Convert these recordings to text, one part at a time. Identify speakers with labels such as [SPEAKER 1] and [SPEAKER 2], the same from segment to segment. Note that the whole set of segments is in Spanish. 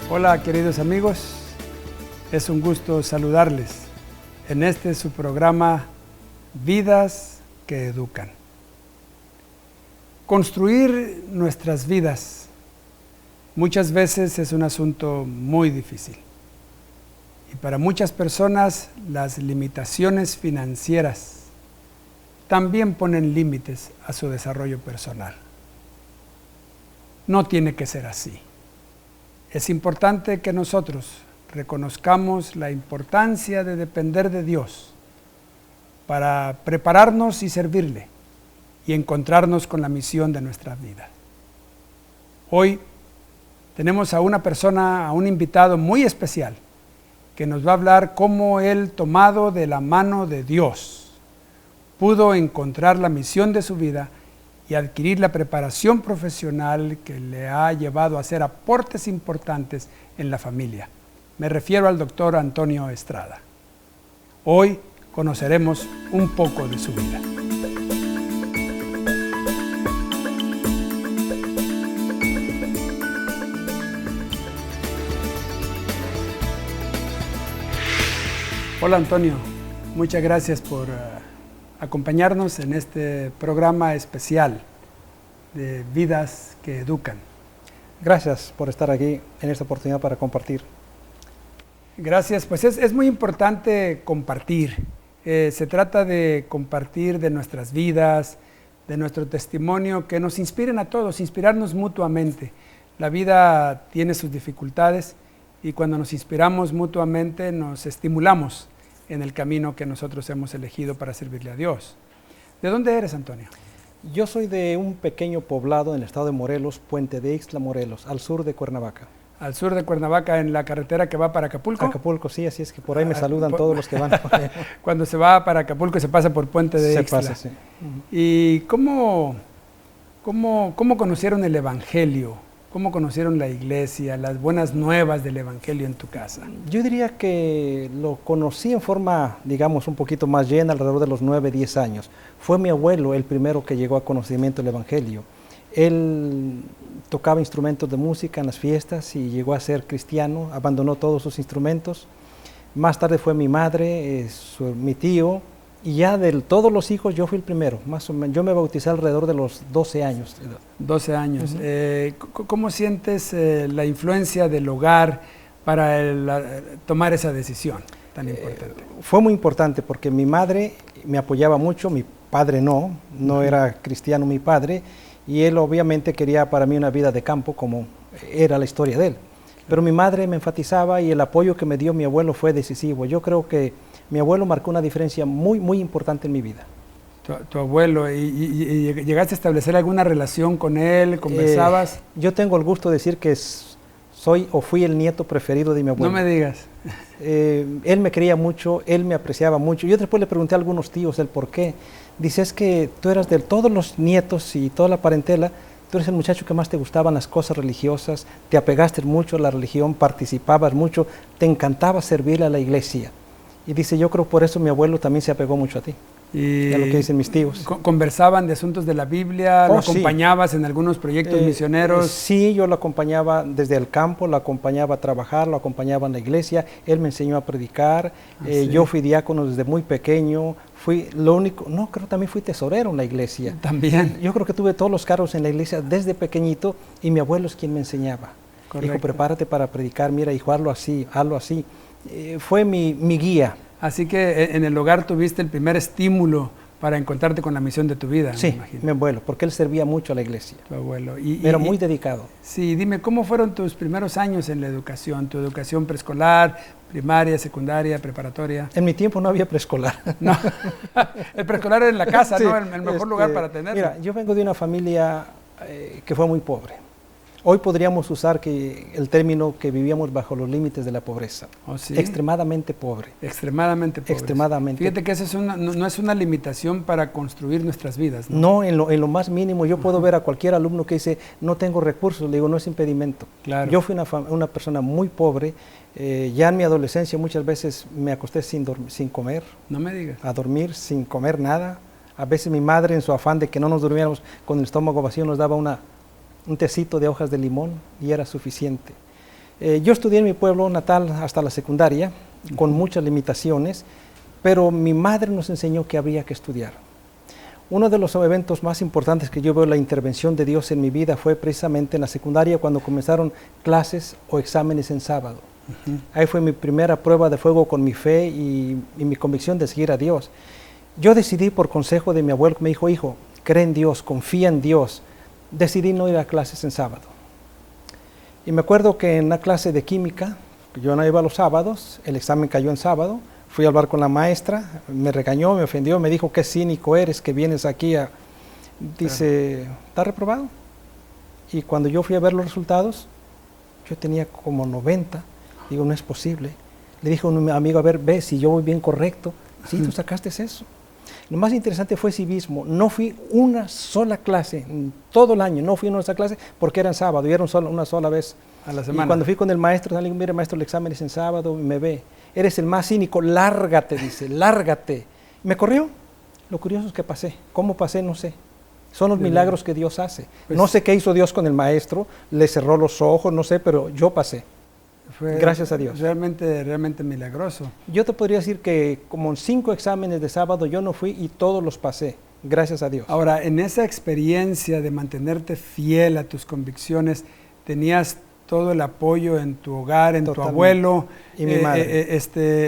[SPEAKER 1] Hola queridos amigos, es un gusto saludarles en este su programa Vidas que Educan. Construir nuestras vidas muchas veces es un asunto muy difícil y para muchas personas las limitaciones financieras también ponen límites a su desarrollo personal. No tiene que ser así. Es importante que nosotros reconozcamos la importancia de depender de Dios para prepararnos y servirle y encontrarnos con la misión de nuestra vida. Hoy tenemos a una persona, a un invitado muy especial que nos va a hablar cómo él, tomado de la mano de Dios, pudo encontrar la misión de su vida y adquirir la preparación profesional que le ha llevado a hacer aportes importantes en la familia. Me refiero al doctor Antonio Estrada. Hoy conoceremos un poco de su vida. Hola Antonio, muchas gracias por acompañarnos en este programa especial de Vidas que Educan.
[SPEAKER 2] Gracias por estar aquí en esta oportunidad para compartir.
[SPEAKER 1] Gracias, pues es muy importante compartir. Se trata de compartir de nuestras vidas, de nuestro testimonio, que nos inspiren a todos, inspirarnos mutuamente. La vida tiene sus dificultades y cuando nos inspiramos mutuamente nos estimulamos en el camino que nosotros hemos elegido para servirle a Dios. ¿De dónde eres, Antonio?
[SPEAKER 2] Yo soy de un pequeño poblado en el estado de Morelos, Puente de Ixtla, Morelos, al sur de Cuernavaca.
[SPEAKER 1] Al sur de Cuernavaca, en la carretera que va para Acapulco.
[SPEAKER 2] Acapulco, sí, así es que por ahí me saludan todos los que van.
[SPEAKER 1] Cuando se va para Acapulco se pasa por Puente de Ixtla.
[SPEAKER 2] Se pasa, sí.
[SPEAKER 1] ¿Y cómo conocieron el Evangelio? ¿Cómo conocieron la iglesia, las buenas nuevas del Evangelio en tu casa?
[SPEAKER 2] Yo diría que lo conocí en forma, digamos, un poquito más llena, alrededor de los 9, 10 años. Fue mi abuelo el primero que llegó a conocimiento del Evangelio. Él tocaba instrumentos de música en las fiestas y llegó a ser cristiano, abandonó todos sus instrumentos. Más tarde fue mi madre, mi tío, y ya de todos los hijos yo fui el primero, más o menos. Yo me bauticé alrededor de los 12 años.
[SPEAKER 1] 12 años. ¿Cómo sientes la influencia del hogar para tomar esa decisión tan importante?
[SPEAKER 2] Fue muy importante porque mi madre me apoyaba mucho, mi padre no era cristiano mi padre, y él obviamente quería para mí una vida de campo como era la historia de él. Pero mi madre me enfatizaba y el apoyo que me dio mi abuelo fue decisivo. Yo creo que mi abuelo marcó una diferencia muy, muy importante en mi vida.
[SPEAKER 1] Tu abuelo, ¿y llegaste a establecer alguna relación con él? ¿Conversabas?
[SPEAKER 2] Yo tengo el gusto de decir que soy o fui el nieto preferido de mi abuelo.
[SPEAKER 1] No me digas.
[SPEAKER 2] Él me quería mucho, él me apreciaba mucho. Yo después le pregunté a algunos tíos el por qué. Dice, es que tú eras de todos los nietos y toda la parentela, tú eres el muchacho que más te gustaban las cosas religiosas, te apegaste mucho a la religión, participabas mucho, te encantaba servirle a la iglesia. Y dice, yo creo por eso mi abuelo también se apegó mucho a ti. Y a lo que dicen mis tíos.
[SPEAKER 1] ¿Conversaban de asuntos de la Biblia? ¿Lo acompañabas en algunos proyectos misioneros?
[SPEAKER 2] Sí, yo lo acompañaba desde el campo, lo acompañaba a trabajar, lo acompañaba en la iglesia, él me enseñó a predicar, sí. Yo fui diácono desde muy pequeño, creo también fui tesorero en la iglesia.
[SPEAKER 1] También.
[SPEAKER 2] Yo creo que tuve todos los cargos en la iglesia desde pequeñito y mi abuelo es quien me enseñaba. Correcto. Dijo, prepárate para predicar, mira hijo, hazlo así. Fue mi guía.
[SPEAKER 1] Así que en el hogar tuviste el primer estímulo para encontrarte con la misión de tu vida.
[SPEAKER 2] Sí, mi abuelo, porque él servía mucho a la iglesia.
[SPEAKER 1] Tu abuelo.
[SPEAKER 2] Era muy dedicado.
[SPEAKER 1] Sí, dime, ¿cómo fueron tus primeros años en la educación? ¿Tu educación preescolar, primaria, secundaria, preparatoria?
[SPEAKER 2] En mi tiempo no había preescolar.
[SPEAKER 1] No, el preescolar era en la casa, sí, ¿no? El mejor lugar para tenerlo.
[SPEAKER 2] Mira, yo vengo de una familia que fue muy pobre. Hoy podríamos usar el término que vivíamos bajo los límites de la pobreza.
[SPEAKER 1] ¿Oh, sí?
[SPEAKER 2] Extremadamente pobre.
[SPEAKER 1] Extremadamente pobre.
[SPEAKER 2] Extremadamente.
[SPEAKER 1] Fíjate que esa no es una limitación para construir nuestras vidas, ¿no?
[SPEAKER 2] No, en lo más mínimo. Yo puedo ver a cualquier alumno que dice, no tengo recursos, le digo, no es impedimento.
[SPEAKER 1] Claro.
[SPEAKER 2] Yo fui una persona muy pobre. Ya en mi adolescencia muchas veces me acosté sin comer.
[SPEAKER 1] No me digas.
[SPEAKER 2] A dormir sin comer nada. A veces mi madre, en su afán de que no nos durmiéramos con el estómago vacío, nos daba un tecito de hojas de limón y era suficiente. Yo estudié en mi pueblo natal hasta la secundaria, con muchas limitaciones, pero mi madre nos enseñó que había que estudiar. Uno de los eventos más importantes que yo veo la intervención de Dios en mi vida fue precisamente en la secundaria, cuando comenzaron clases o exámenes en sábado. Ahí fue mi primera prueba de fuego con mi fe y mi convicción de seguir a Dios. Yo decidí, por consejo de mi abuelo, que me dijo: hijo, cree en Dios, confía en Dios. Decidí no ir a clases en sábado. Y me acuerdo que en una clase de química, yo no iba los sábados, el examen cayó en sábado, fui a hablar con la maestra, me regañó, me ofendió, me dijo: qué cínico eres, que vienes aquí a... Dice, ¿estás reprobado? Y cuando yo fui a ver los resultados, yo tenía como 90. Digo, no es posible. Le dije a un amigo: a ver, ve si yo voy bien correcto. Sí, tú sacaste eso. Lo más interesante fue civismo. No fui una sola clase, en todo el año, no fui una sola clase porque era en sábado, y era una sola vez
[SPEAKER 1] a la semana.
[SPEAKER 2] Y cuando fui con el maestro, le digo: mire maestro, el examen es en sábado, y me ve: eres el más cínico, lárgate, dice, lárgate. Me corrió. Lo curioso es que pasé. ¿Cómo pasé? No sé. Son los milagros que Dios hace. Pues, no sé qué hizo Dios con el maestro, le cerró los ojos, no sé, pero yo pasé.
[SPEAKER 1] Fue
[SPEAKER 2] gracias a Dios.
[SPEAKER 1] Realmente milagroso.
[SPEAKER 2] Yo te podría decir que como en 5 exámenes de sábado yo no fui y todos los pasé, gracias a Dios.
[SPEAKER 1] Ahora, en esa experiencia de mantenerte fiel a tus convicciones, ¿tenías todo el apoyo en tu hogar, en tu abuelo?
[SPEAKER 2] Y mi madre.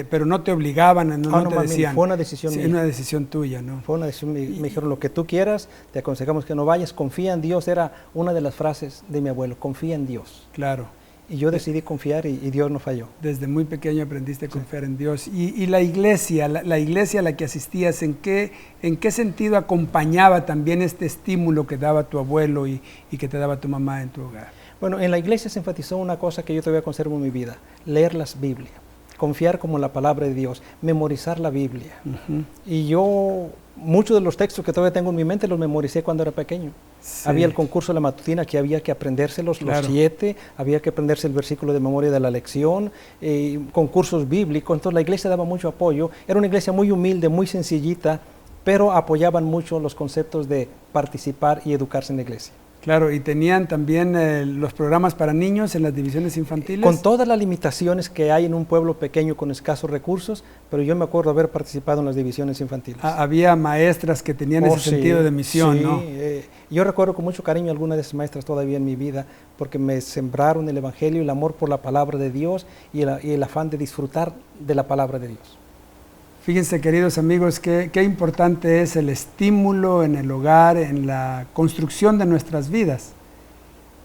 [SPEAKER 1] Pero no te obligaban, no te decían.
[SPEAKER 2] Fue una decisión mía.
[SPEAKER 1] Una decisión tuya, ¿no?
[SPEAKER 2] Fue una decisión mía. Me dijeron: lo que tú quieras, te aconsejamos que no vayas, confía en Dios. Era una de las frases de mi abuelo: confía en Dios.
[SPEAKER 1] Claro.
[SPEAKER 2] Y yo decidí confiar y Dios no falló.
[SPEAKER 1] Desde muy pequeño aprendiste a confiar en Dios. Y la iglesia, la iglesia a la que asistías, ¿en qué sentido acompañaba también este estímulo que daba tu abuelo y que te daba tu mamá en tu hogar?
[SPEAKER 2] Bueno, en la iglesia se enfatizó una cosa que yo todavía conservo en mi vida: leer las Biblias, confiar como la palabra de Dios, memorizar la Biblia. Y yo, muchos de los textos que todavía tengo en mi mente los memoricé cuando era pequeño. Sí. Había el concurso de la matutina que había que aprendérselos, claro, los 7, había que aprenderse el versículo de memoria de la lección, concursos bíblicos. Entonces la iglesia daba mucho apoyo. Era una iglesia muy humilde, muy sencillita, pero apoyaban mucho los conceptos de participar y educarse en la iglesia.
[SPEAKER 1] Claro, y tenían también los programas para niños en las divisiones infantiles.
[SPEAKER 2] Con todas las limitaciones que hay en un pueblo pequeño con escasos recursos, pero yo me acuerdo haber participado en las divisiones infantiles.
[SPEAKER 1] Había maestras que tenían ese sentido de misión,
[SPEAKER 2] sí,
[SPEAKER 1] ¿no?
[SPEAKER 2] Yo recuerdo con mucho cariño algunas de esas maestras todavía en mi vida, porque me sembraron el evangelio, el amor por la palabra de Dios y el afán de disfrutar de la palabra de Dios.
[SPEAKER 1] Fíjense, queridos amigos, qué importante es el estímulo en el hogar, en la construcción de nuestras vidas.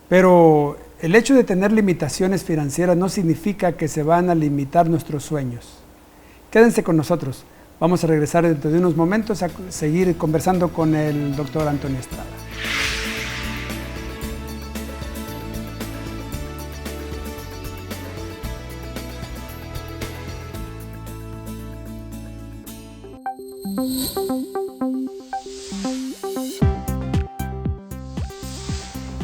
[SPEAKER 1] Pero el hecho de tener limitaciones financieras no significa que se van a limitar nuestros sueños. Quédense con nosotros. Vamos a regresar dentro de unos momentos a seguir conversando con el doctor Antonio Estrada.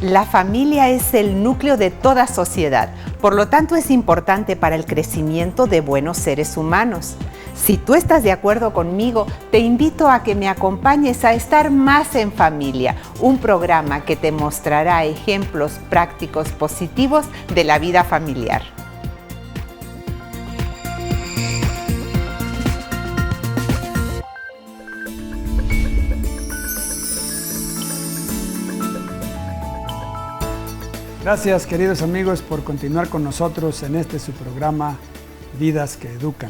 [SPEAKER 3] La familia es el núcleo de toda sociedad, por lo tanto es importante para el crecimiento de buenos seres humanos. Si tú estás de acuerdo conmigo, te invito a que me acompañes a Estar Más en Familia, un programa que te mostrará ejemplos prácticos positivos de la vida familiar.
[SPEAKER 1] Gracias, queridos amigos, por continuar con nosotros en su programa Vidas que Educan.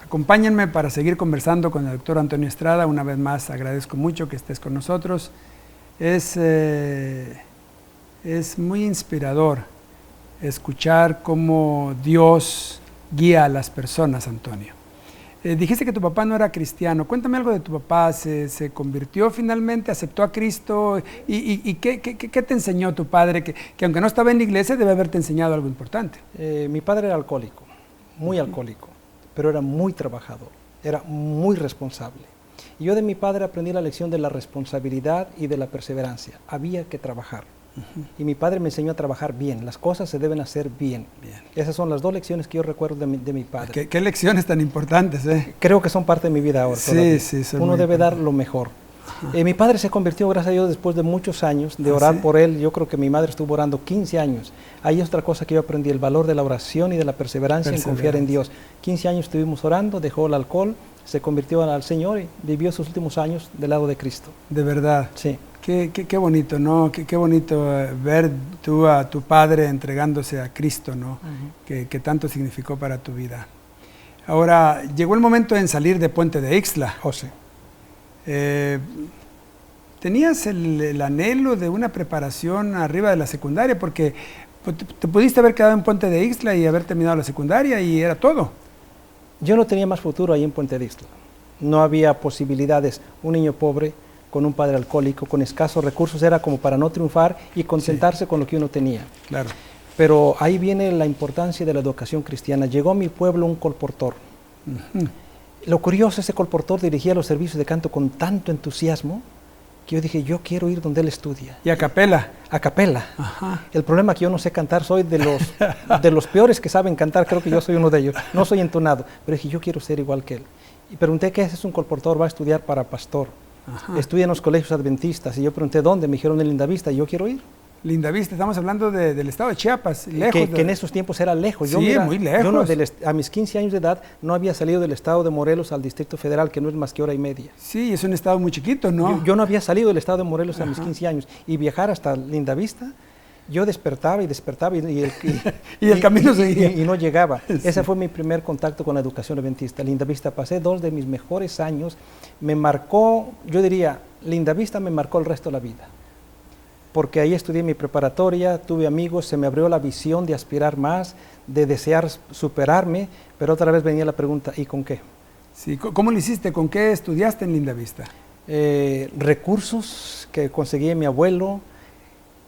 [SPEAKER 1] Acompáñenme para seguir conversando con el doctor Antonio Estrada. Una vez más, agradezco mucho que estés con nosotros. Es muy inspirador escuchar cómo Dios guía a las personas, Antonio. Dijiste que tu papá no era cristiano. Cuéntame algo de tu papá. ¿Se convirtió finalmente? ¿Aceptó a Cristo? ¿Y qué te enseñó tu padre? Que aunque no estaba en la iglesia, debe haberte enseñado algo importante.
[SPEAKER 2] Mi padre era alcohólico, muy alcohólico, pero era muy trabajador, era muy responsable. Y yo de mi padre aprendí la lección de la responsabilidad y de la perseverancia. Había que trabajar. Y mi padre me enseñó a trabajar bien. Las cosas se deben hacer bien. Esas son las 2 lecciones que yo recuerdo de mi padre.
[SPEAKER 1] ¿Qué lecciones tan importantes?
[SPEAKER 2] Creo que son parte de mi vida ahora.
[SPEAKER 1] Sí.
[SPEAKER 2] Uno debe dar lo mejor. Mi padre se convirtió, gracias a Dios, después de muchos años de orar
[SPEAKER 1] ¿sí?
[SPEAKER 2] por él. Yo creo que mi madre estuvo orando 15 años. Ahí es otra cosa que yo aprendí, el valor de la oración y de la perseverancia en confiar en Dios. 15 años estuvimos orando, dejó el alcohol, se convirtió al Señor y vivió sus últimos años del lado de Cristo.
[SPEAKER 1] De verdad.
[SPEAKER 2] Sí.
[SPEAKER 1] Qué bonito, ¿no? Qué bonito ver tú a tu padre entregándose a Cristo, ¿no? Que tanto significó para tu vida. Ahora, llegó el momento en salir de Puente de Ixtla.
[SPEAKER 2] José.
[SPEAKER 1] ¿Tenías el anhelo de una preparación arriba de la secundaria? Porque te pudiste haber quedado en Puente de Ixtla y haber terminado la secundaria y era todo.
[SPEAKER 2] Yo no tenía más futuro ahí en Puente de Ixtla. No había posibilidades. Un niño pobre, con un padre alcohólico, con escasos recursos, era como para no triunfar y contentarse con lo que uno tenía.
[SPEAKER 1] Claro.
[SPEAKER 2] Pero ahí viene la importancia de la educación cristiana. Llegó a mi pueblo un colportor. Lo curioso, ese colportor dirigía los servicios de canto con tanto entusiasmo que yo dije, yo quiero ir donde él estudia.
[SPEAKER 1] ¿Y a capela?
[SPEAKER 2] A capela.
[SPEAKER 1] Ajá.
[SPEAKER 2] El problema es que yo no sé cantar, soy de los peores que saben cantar, creo que yo soy uno de ellos. No soy entonado, pero dije, yo quiero ser igual que él. Y pregunté, ¿qué es un colportor? Va a estudiar para pastor.
[SPEAKER 1] Ajá.
[SPEAKER 2] Estudia en los colegios adventistas. Y yo pregunté, ¿dónde? Me dijeron en Lindavista, y yo quiero ir.
[SPEAKER 1] Lindavista, estamos hablando del estado de Chiapas, lejos.
[SPEAKER 2] Que en esos tiempos era lejos.
[SPEAKER 1] Sí, muy lejos.
[SPEAKER 2] Yo a mis 15 años de edad no había salido del estado de Morelos al Distrito Federal, que no es más que hora y media.
[SPEAKER 1] Sí, es un estado muy chiquito, ¿no?
[SPEAKER 2] Yo no había salido del estado de Morelos a mis 15 años. Y viajar hasta Lindavista, yo despertaba y
[SPEAKER 1] el camino seguía.
[SPEAKER 2] Y no llegaba.
[SPEAKER 1] Sí.
[SPEAKER 2] Ese fue mi primer contacto con la educación adventista. Lindavista, pasé 2 de mis mejores años. Me marcó, yo diría, Lindavista me marcó el resto de la vida. Porque ahí estudié mi preparatoria, tuve amigos, se me abrió la visión de aspirar más, de desear superarme, pero otra vez venía la pregunta, ¿y con qué?
[SPEAKER 1] Sí, ¿cómo lo hiciste? ¿Con qué estudiaste en Lindavista?
[SPEAKER 2] Recursos que conseguí mi abuelo,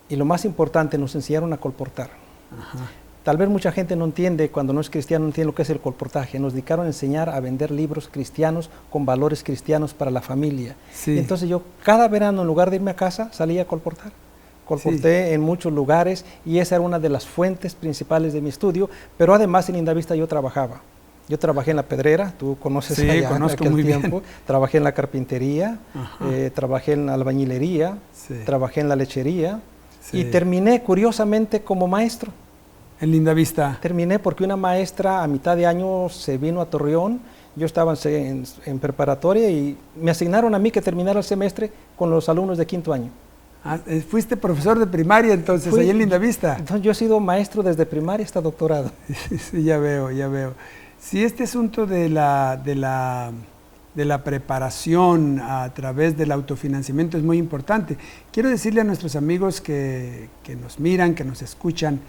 [SPEAKER 2] y lo más importante, nos enseñaron a colportar.
[SPEAKER 1] Ajá.
[SPEAKER 2] Tal vez mucha gente no entiende, cuando no es cristiano, no entiende lo que es el colportaje. Nos dedicaron a enseñar a vender libros cristianos con valores cristianos para la familia.
[SPEAKER 1] Sí.
[SPEAKER 2] Entonces yo cada verano, en lugar de irme a casa, salía a colportar. Colporté en muchos lugares y esa era una de las fuentes principales de mi estudio, pero además en Lindavista yo trabajaba. Yo trabajé en la pedrera, tú conoces allá,
[SPEAKER 1] conozco
[SPEAKER 2] en aquel
[SPEAKER 1] muy
[SPEAKER 2] tiempo.
[SPEAKER 1] bien.
[SPEAKER 2] Trabajé en la carpintería, trabajé en la albañilería, trabajé en la lechería y terminé curiosamente como maestro.
[SPEAKER 1] En Lindavista.
[SPEAKER 2] Terminé porque una maestra a mitad de año se vino a Torreón, yo estaba en preparatoria y me asignaron a mí que terminara el semestre con los alumnos de 5º año.
[SPEAKER 1] Ah, fuiste profesor de primaria entonces, ahí en Lindavista.
[SPEAKER 2] Entonces yo he sido maestro desde primaria hasta doctorado.
[SPEAKER 1] Sí, ya veo. Sí, este asunto de la preparación a través del autofinanciamiento es muy importante. Quiero decirle a nuestros amigos que nos miran, que nos escuchan,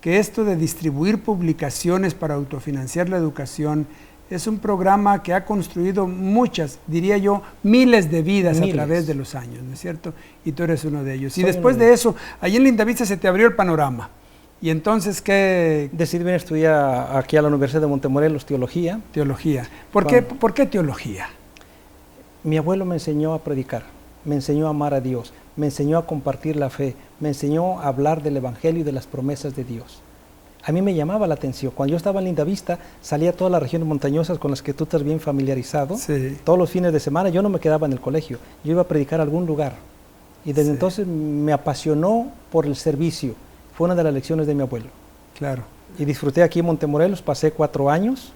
[SPEAKER 1] que esto de distribuir publicaciones para autofinanciar la educación es un programa que ha construido muchas, diría yo, miles de vidas a través de los años, ¿no es cierto? Y tú eres uno de ellos. Y después de eso, allí en Lindavista se te abrió el panorama. Y entonces, ¿qué?
[SPEAKER 2] Decidí venir a estudiar aquí a la Universidad de Montemorelos, teología.
[SPEAKER 1] Teología. ¿Por qué teología?
[SPEAKER 2] Mi abuelo me enseñó a predicar, me enseñó a amar a Dios, me enseñó a compartir la fe, me enseñó a hablar del Evangelio y de las promesas de Dios. A mí me llamaba la atención. Cuando yo estaba en Lindavista, salía a todas las regiones montañosas con las que tú estás bien familiarizado.
[SPEAKER 1] Sí.
[SPEAKER 2] Todos los fines de semana yo no me quedaba en el colegio, yo iba a predicar a algún lugar. Y desde entonces me apasionó por el servicio. Fue una de las lecciones de mi abuelo.
[SPEAKER 1] Claro.
[SPEAKER 2] Y disfruté aquí en Montemorelos, pasé 4 años.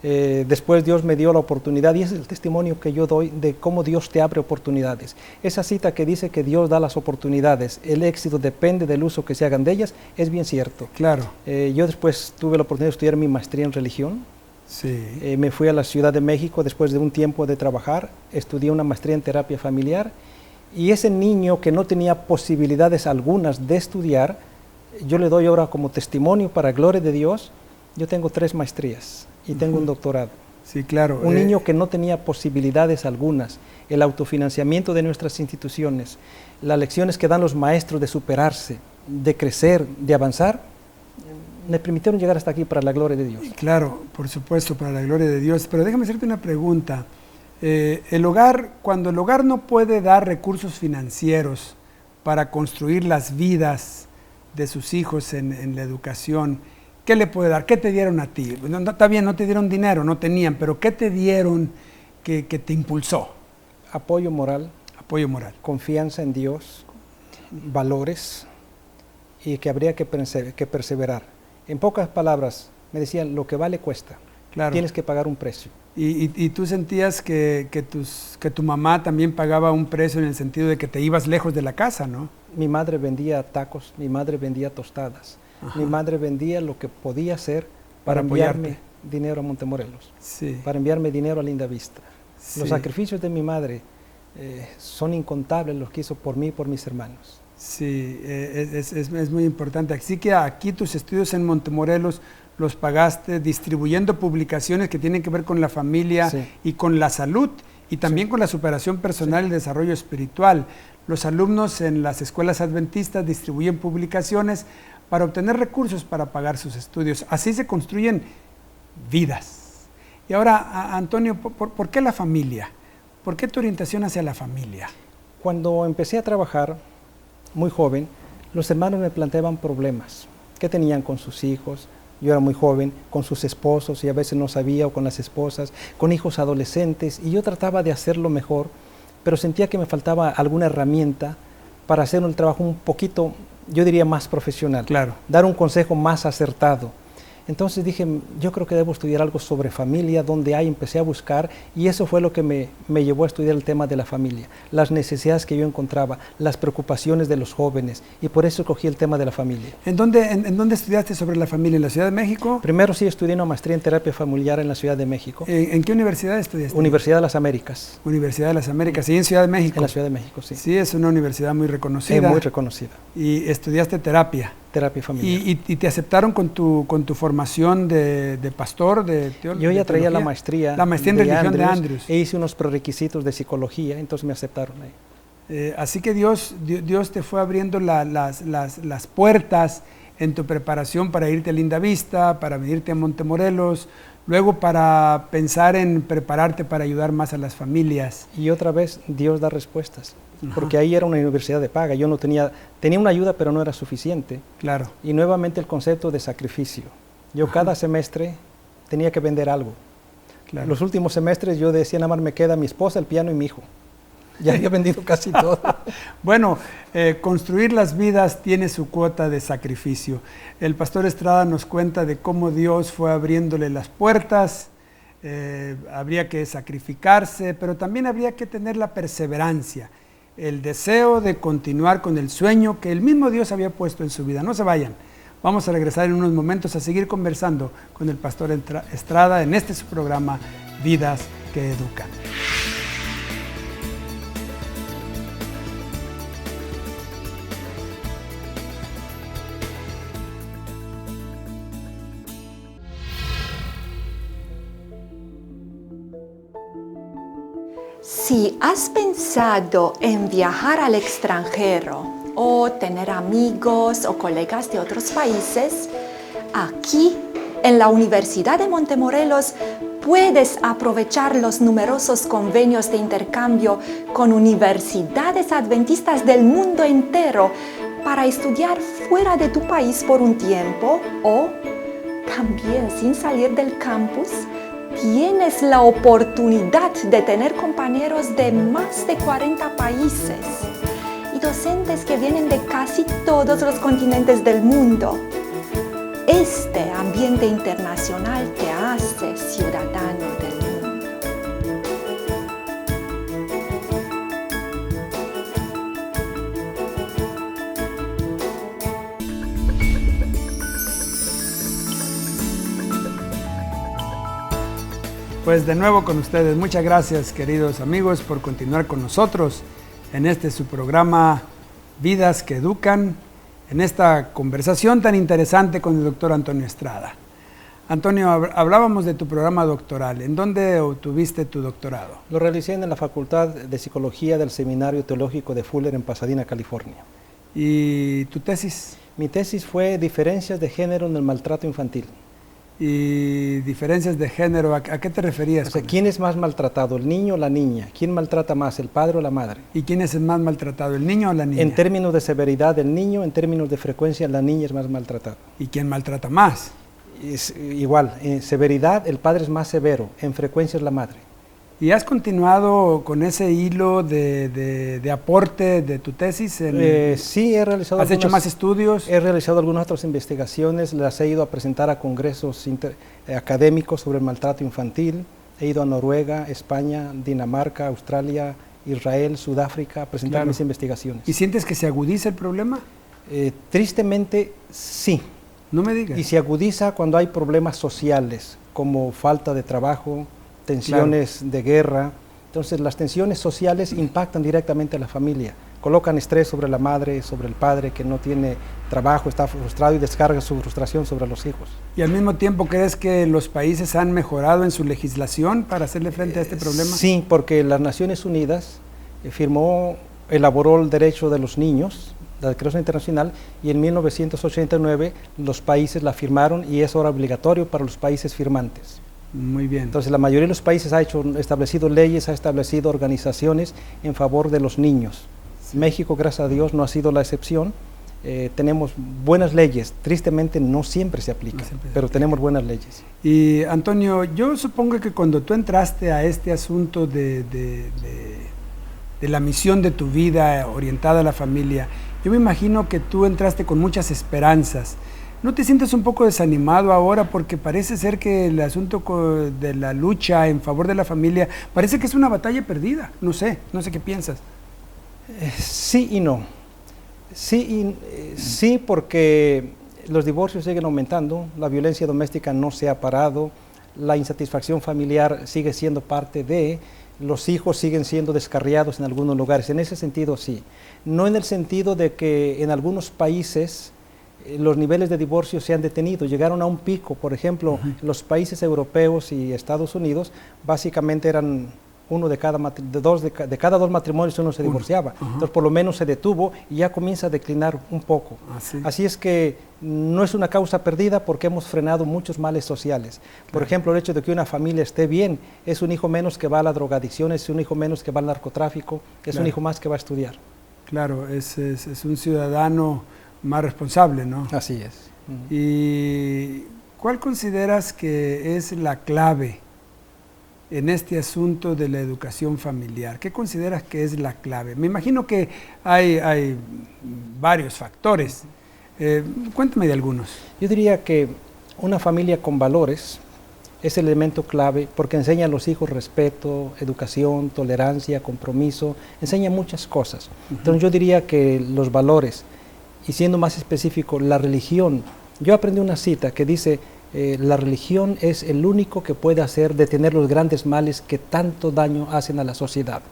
[SPEAKER 2] Después Dios me dio la oportunidad y es el testimonio que yo doy de cómo Dios te abre oportunidades. Esa cita que dice que Dios da las oportunidades, el éxito depende del uso que se hagan de ellas, es bien cierto.
[SPEAKER 1] Claro.
[SPEAKER 2] Yo después tuve la oportunidad de estudiar mi maestría en religión.
[SPEAKER 1] Sí.
[SPEAKER 2] Me fui a la Ciudad de México después de un tiempo de trabajar, estudié una maestría en terapia familiar y ese niño que no tenía posibilidades algunas de estudiar, yo le doy ahora como testimonio para gloria de Dios, yo tengo 3 maestrías. Y tengo un doctorado.
[SPEAKER 1] Sí, claro.
[SPEAKER 2] Un niño que no tenía posibilidades algunas, el autofinanciamiento de nuestras instituciones, las lecciones que dan los maestros de superarse, de crecer, de avanzar, me permitieron llegar hasta aquí para la gloria de Dios.
[SPEAKER 1] Claro, por supuesto, para la gloria de Dios. Pero déjame hacerte una pregunta. Cuando el hogar no puede dar recursos financieros para construir las vidas de sus hijos en la educación, ¿qué le puede dar? ¿Qué te dieron a ti? No, está bien, no te dieron dinero, no tenían, pero ¿qué te dieron que te impulsó?
[SPEAKER 2] Apoyo moral,
[SPEAKER 1] confianza
[SPEAKER 2] en Dios, valores y que habría que perseverar. En pocas palabras, me decían, lo que vale cuesta,
[SPEAKER 1] Claro.
[SPEAKER 2] tienes que pagar un precio.
[SPEAKER 1] ¿Y tú sentías que tu mamá también pagaba un precio en el sentido de que te ibas lejos de la casa, ¿no?
[SPEAKER 2] Mi madre vendía tacos, mi madre vendía tostadas,
[SPEAKER 1] Ajá.
[SPEAKER 2] mi madre vendía lo que podía hacer
[SPEAKER 1] Para
[SPEAKER 2] para enviarme
[SPEAKER 1] apoyarte.
[SPEAKER 2] dinero a Montemorelos,
[SPEAKER 1] Sí.
[SPEAKER 2] para enviarme dinero a Linda Vista.
[SPEAKER 1] Sí.
[SPEAKER 2] Los sacrificios de mi madre son incontables los que hizo por mí y por mis hermanos.
[SPEAKER 1] Sí, es muy importante. Así que aquí tus estudios en Montemorelos los pagaste distribuyendo publicaciones que tienen que ver con la familia
[SPEAKER 2] Sí.
[SPEAKER 1] y con la salud y también con la superación personal y el desarrollo espiritual. Los alumnos en las escuelas adventistas distribuyen publicaciones para obtener recursos para pagar sus estudios. Así se construyen vidas. Y ahora, Antonio, ¿por qué la familia? ¿Por qué tu orientación hacia la familia?
[SPEAKER 2] Cuando empecé a trabajar, muy joven, los hermanos me planteaban problemas que tenían con sus hijos. Yo era muy joven, con sus esposos y a veces no sabía, o con las esposas, con hijos adolescentes, y yo trataba de hacerlo mejor, pero sentía que me faltaba alguna herramienta para hacer un trabajo un poquito, yo diría, más profesional.
[SPEAKER 1] Claro.
[SPEAKER 2] Dar un consejo más acertado. Entonces dije, yo creo que debo estudiar algo sobre familia, donde hay, empecé a buscar, y eso fue lo que me llevó a estudiar el tema de la familia, las necesidades que yo encontraba, las preocupaciones de los jóvenes, y por eso cogí el tema de la familia.
[SPEAKER 1] ¿En dónde estudiaste sobre la familia? ¿En la Ciudad de México?
[SPEAKER 2] Primero sí estudié una maestría en terapia familiar en la Ciudad de México.
[SPEAKER 1] ¿En qué universidad estudiaste?
[SPEAKER 2] Universidad de las Américas.
[SPEAKER 1] Universidad de las Américas, ¿sí en Ciudad de México?
[SPEAKER 2] En la Ciudad de México, sí.
[SPEAKER 1] Sí, es una universidad muy reconocida.
[SPEAKER 2] Muy reconocida.
[SPEAKER 1] Y estudiaste terapia.
[SPEAKER 2] Terapia familiar.
[SPEAKER 1] ¿Y te aceptaron con tu formación de pastor, de teólogo?
[SPEAKER 2] Yo ya traía la maestría.
[SPEAKER 1] La maestría en religión de Andrews.
[SPEAKER 2] E hice unos prerequisitos de psicología, entonces me aceptaron ahí.
[SPEAKER 1] Así que Dios te fue abriendo las puertas en tu preparación para irte a Linda Vista, para venirte a Montemorelos, luego para pensar en prepararte para ayudar más a las familias.
[SPEAKER 2] Y otra vez, Dios da respuestas.
[SPEAKER 1] Ajá.
[SPEAKER 2] Porque ahí era una universidad de paga, yo no tenía una ayuda, pero no era suficiente.
[SPEAKER 1] Claro.
[SPEAKER 2] Y nuevamente el concepto de sacrificio. Yo cada semestre tenía que vender algo.
[SPEAKER 1] Claro.
[SPEAKER 2] Los últimos semestres yo decía, nada más me queda mi esposa, el piano y mi hijo. Ya había vendido casi todo.
[SPEAKER 1] Bueno, construir las vidas tiene su cuota de sacrificio. El pastor Estrada nos cuenta de cómo Dios fue abriéndole las puertas. Habría que sacrificarse, pero también habría que tener la perseverancia, el deseo de continuar con el sueño que el mismo Dios había puesto en su vida. No se vayan. Vamos a regresar en unos momentos a seguir conversando con el pastor Estrada en este su programa Vidas que Educan.
[SPEAKER 4] Si has pensado en viajar al extranjero o tener amigos o colegas de otros países, aquí en la Universidad de Montemorelos puedes aprovechar los numerosos convenios de intercambio con universidades adventistas del mundo entero para estudiar fuera de tu país por un tiempo o también sin salir del campus. Tienes la oportunidad de tener compañeros de más de 40 países y docentes que vienen de casi todos los continentes del mundo. Este ambiente internacional te hace ciudadano del mundo.
[SPEAKER 1] Pues de nuevo con ustedes, muchas gracias queridos amigos por continuar con nosotros en este su programa Vidas que Educan, en esta conversación tan interesante con el doctor Antonio Estrada. Antonio, hablábamos de tu programa doctoral. ¿En dónde obtuviste tu doctorado?
[SPEAKER 2] Lo realicé en la Facultad de Psicología del Seminario Teológico de Fuller en Pasadena, California.
[SPEAKER 1] ¿Y tu tesis?
[SPEAKER 2] Mi tesis fue Diferencias de género en el maltrato infantil.
[SPEAKER 1] ¿Y diferencias de género? ¿A qué te referías?
[SPEAKER 2] O sea, ¿quién es más maltratado, el niño o la niña? ¿Quién maltrata más, el padre o la madre?
[SPEAKER 1] ¿Y quién es el más maltratado, el niño o la niña?
[SPEAKER 2] En términos de severidad, el niño; en términos de frecuencia, la niña es más maltratada.
[SPEAKER 1] ¿Y quién maltrata más?
[SPEAKER 2] Es igual, en severidad el padre es más severo, en frecuencia es la madre.
[SPEAKER 1] ¿Y has continuado con ese hilo de aporte de tu tesis?
[SPEAKER 2] Sí, he realizado
[SPEAKER 1] ¿Has hecho más estudios?
[SPEAKER 2] He realizado algunas otras investigaciones, las he ido a presentar a congresos académicos sobre el maltrato infantil. He ido a Noruega, España, Dinamarca, Australia, Israel, Sudáfrica a presentar mis investigaciones.
[SPEAKER 1] ¿Y sientes que se agudiza el problema?
[SPEAKER 2] Tristemente, sí.
[SPEAKER 1] No me digas.
[SPEAKER 2] Y se agudiza cuando hay problemas sociales, como falta de trabajo, tensiones de guerra. Entonces las tensiones sociales impactan directamente a la familia, colocan estrés sobre la madre, sobre el padre que no tiene trabajo, está frustrado y descarga su frustración sobre los hijos.
[SPEAKER 1] ¿Y al mismo tiempo crees que los países han mejorado en su legislación para hacerle frente a este problema?
[SPEAKER 2] Sí, porque las Naciones Unidas elaboró el derecho de los niños, la Declaración Internacional, y en 1989 los países la firmaron y es ahora obligatorio para los países firmantes.
[SPEAKER 1] Muy bien.
[SPEAKER 2] Entonces la mayoría de los países ha establecido leyes, ha establecido organizaciones en favor de los niños. Sí. México, gracias a Dios, no ha sido la excepción. Tenemos buenas leyes, tristemente no siempre se aplican, pero tenemos buenas leyes.
[SPEAKER 1] Y Antonio, yo supongo que cuando tú entraste a este asunto de la misión de tu vida orientada a la familia, yo me imagino que tú entraste con muchas esperanzas. ¿No te sientes un poco desanimado ahora? Porque parece ser que el asunto de la lucha en favor de la familia parece que es una batalla perdida. No sé qué piensas.
[SPEAKER 2] Sí y no. Sí, porque los divorcios siguen aumentando, la violencia doméstica no se ha parado, la insatisfacción familiar sigue siendo parte de, los hijos siguen siendo descarriados en algunos lugares. En ese sentido, sí. No en el sentido de que en algunos países los niveles de divorcio se han detenido, llegaron a un pico. Por ejemplo, los países europeos y Estados Unidos básicamente eran de cada dos matrimonios uno se divorciaba. Entonces por lo menos se detuvo y ya comienza a declinar un poco. Así es que no es una causa perdida porque hemos frenado muchos males sociales. Por ejemplo, el hecho de que una familia esté bien es un hijo menos que va a la drogadicción, es un hijo menos que va al narcotráfico, es un hijo más que va a estudiar.
[SPEAKER 1] Claro, es un ciudadano más responsable, ¿no?
[SPEAKER 2] Así es.
[SPEAKER 1] ¿Y cuál consideras que es la clave en este asunto de la educación familiar? ¿Qué consideras que es la clave? Me imagino que hay varios factores. Cuéntame de algunos.
[SPEAKER 2] Yo diría que una familia con valores es el elemento clave porque enseña a los hijos respeto, educación, tolerancia, compromiso, enseña muchas cosas. Entonces yo diría que los valores, y siendo más específico, la religión. Yo aprendí una cita que dice, la religión es el único que puede detener los grandes males que tanto daño hacen a la sociedad.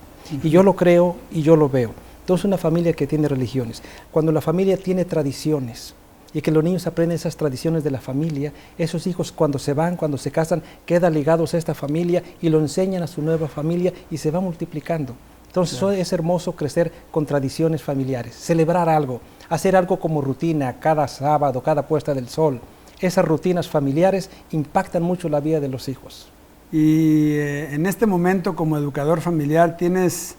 [SPEAKER 2] Y yo lo creo y yo lo veo. Entonces una familia que tiene religiones, cuando la familia tiene tradiciones y que los niños aprenden esas tradiciones de la familia, esos hijos cuando se van, cuando se casan, quedan ligados a esta familia y lo enseñan a su nueva familia y se va multiplicando. Entonces es hermoso crecer con tradiciones familiares, celebrar algo, hacer algo como rutina cada sábado, cada puesta del sol. Esas rutinas familiares impactan mucho la vida de los hijos.
[SPEAKER 1] Y en este momento como educador familiar tienes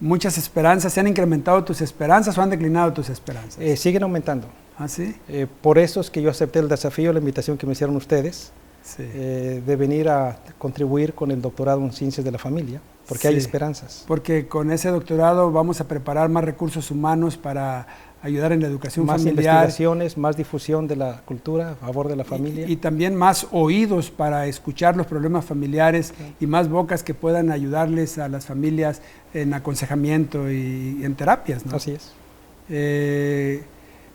[SPEAKER 1] muchas esperanzas. ¿Se han incrementado tus esperanzas o han declinado tus esperanzas?
[SPEAKER 2] Siguen aumentando.
[SPEAKER 1] ¿Ah, sí?
[SPEAKER 2] Por eso es que yo acepté el desafío, la invitación que me hicieron ustedes, de venir a contribuir con el doctorado en Ciencias de la Familia, porque hay esperanzas. Porque
[SPEAKER 1] con ese doctorado vamos a preparar más recursos humanos para ayudar en la educación familiar.
[SPEAKER 2] Más investigaciones, más difusión de la cultura a favor de la familia.
[SPEAKER 1] Y también más oídos para escuchar los problemas familiares y más bocas que puedan ayudarles a las familias en aconsejamiento y en terapias, ¿no?
[SPEAKER 2] Así es.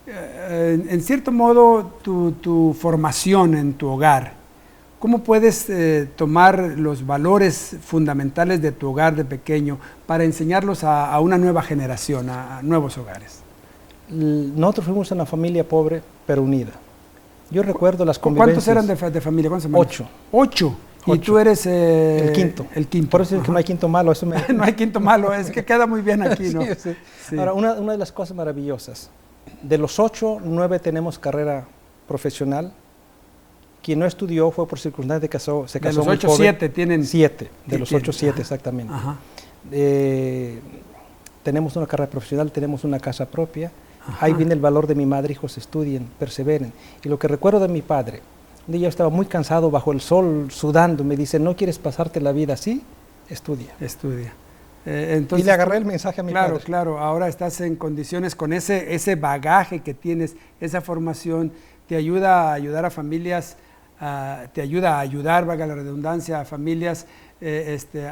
[SPEAKER 1] En cierto modo, tu formación en tu hogar, ¿cómo puedes tomar los valores fundamentales de tu hogar de pequeño para enseñarlos a una nueva generación, a nuevos hogares?
[SPEAKER 2] Nosotros fuimos una familia pobre, pero unida. Yo recuerdo las convivencias.
[SPEAKER 1] ¿Cuántos eran de familia? ¿Cuántos hermanos?
[SPEAKER 2] 8.
[SPEAKER 1] 8. Y tú eres
[SPEAKER 2] el quinto.
[SPEAKER 1] El quinto.
[SPEAKER 2] Por eso es que no hay quinto malo. Eso
[SPEAKER 1] no hay quinto malo, es que queda muy bien aquí, ¿no?
[SPEAKER 2] Sí. Ahora, una de las cosas maravillosas, de los 8, 9 tenemos carrera profesional. Quien no estudió fue por circunstancias de casó, se casó
[SPEAKER 1] muy joven. De los 8, 7 tienen.
[SPEAKER 2] 7, de los 8, 7 exactamente.
[SPEAKER 1] Ajá.
[SPEAKER 2] Tenemos una carrera profesional, tenemos una casa propia. Ajá. Ahí viene el valor de mi madre, hijos estudien, perseveren. Y lo que recuerdo de mi padre, un día yo estaba muy cansado bajo el sol, sudando, me dice, ¿no quieres pasarte la vida así? Estudia.
[SPEAKER 1] Estudia.
[SPEAKER 2] Y
[SPEAKER 1] Entonces,
[SPEAKER 2] le agarré el mensaje a mi padre.
[SPEAKER 1] Claro, ahora estás en condiciones con ese bagaje que tienes, esa formación, te ayuda a ayudar a familias, te ayuda a ayudar, valga la redundancia, a familias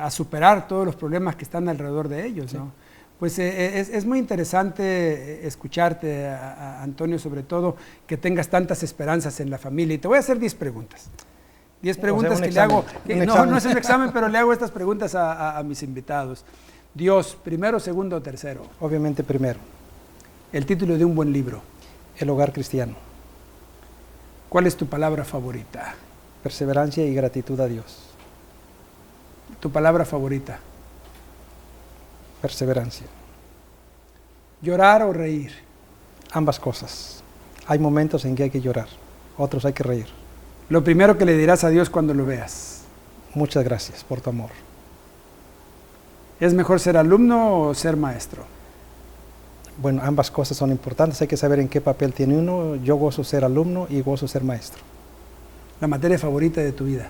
[SPEAKER 1] a superar todos los problemas que están alrededor de ellos, ¿no? Pues es muy interesante escucharte, Antonio, sobre todo que tengas tantas esperanzas en la familia. Y te voy a hacer 10 preguntas. 10 preguntas que le hago. No es un examen, pero le hago estas preguntas a mis invitados. Dios, primero, segundo o tercero.
[SPEAKER 2] Obviamente primero.
[SPEAKER 1] El título de un buen libro.
[SPEAKER 2] El hogar cristiano.
[SPEAKER 1] ¿Cuál es tu palabra favorita?
[SPEAKER 2] Perseverancia y gratitud a Dios.
[SPEAKER 1] ¿Tu palabra favorita?
[SPEAKER 2] Perseverancia.
[SPEAKER 1] ¿Llorar o reír?
[SPEAKER 2] Ambas cosas. Hay momentos en que hay que llorar, otros hay que reír.
[SPEAKER 1] Lo primero que le dirás a Dios cuando lo veas.
[SPEAKER 2] Muchas gracias por tu amor.
[SPEAKER 1] ¿Es mejor ser alumno o ser maestro?
[SPEAKER 2] Bueno, ambas cosas son importantes, hay que saber en qué papel tiene uno. Yo gozo ser alumno y gozo ser maestro.
[SPEAKER 1] ¿La materia favorita de tu vida?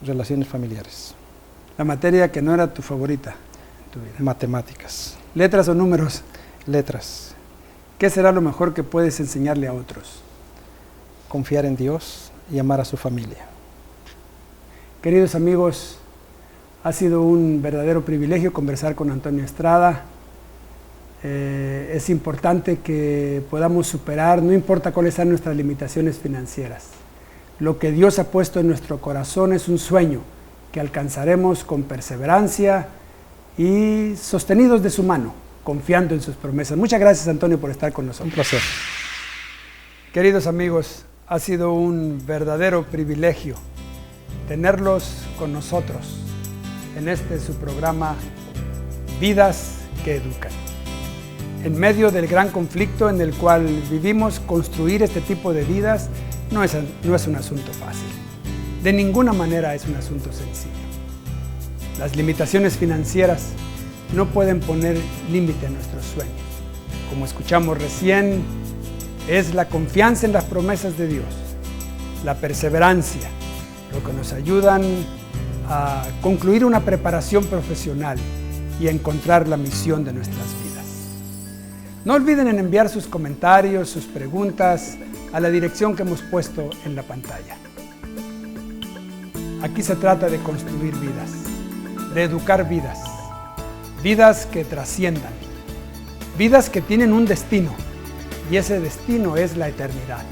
[SPEAKER 2] Relaciones familiares.
[SPEAKER 1] ¿La materia que no era tu favorita en tu vida?
[SPEAKER 2] Matemáticas.
[SPEAKER 1] ¿Letras o números?
[SPEAKER 2] Letras.
[SPEAKER 1] ¿Qué será lo mejor que puedes enseñarle a otros?
[SPEAKER 2] Confiar en Dios y amar a su familia.
[SPEAKER 1] Queridos amigos, ha sido un verdadero privilegio conversar con Antonio Estrada. Es importante que podamos superar, no importa cuáles sean nuestras limitaciones financieras. Lo que Dios ha puesto en nuestro corazón es un sueño que alcanzaremos con perseverancia y sostenidos de su mano, confiando en sus promesas. Muchas gracias, Antonio, por estar con nosotros.
[SPEAKER 2] Un placer.
[SPEAKER 1] Queridos amigos, ha sido un verdadero privilegio tenerlos con nosotros en su programa Vidas que Educan. En medio del gran conflicto en el cual vivimos, construir este tipo de vidas no es un asunto fácil. De ninguna manera es un asunto sencillo. Las limitaciones financieras no pueden poner límite a nuestros sueños. Como escuchamos recién, es la confianza en las promesas de Dios, la perseverancia, lo que nos ayudan a concluir una preparación profesional y a encontrar la misión de nuestras vidas. No olviden en enviar sus comentarios, sus preguntas a la dirección que hemos puesto en la pantalla. Aquí se trata de construir vidas, de educar vidas, vidas que trasciendan, vidas que tienen un destino, y ese destino es la eternidad.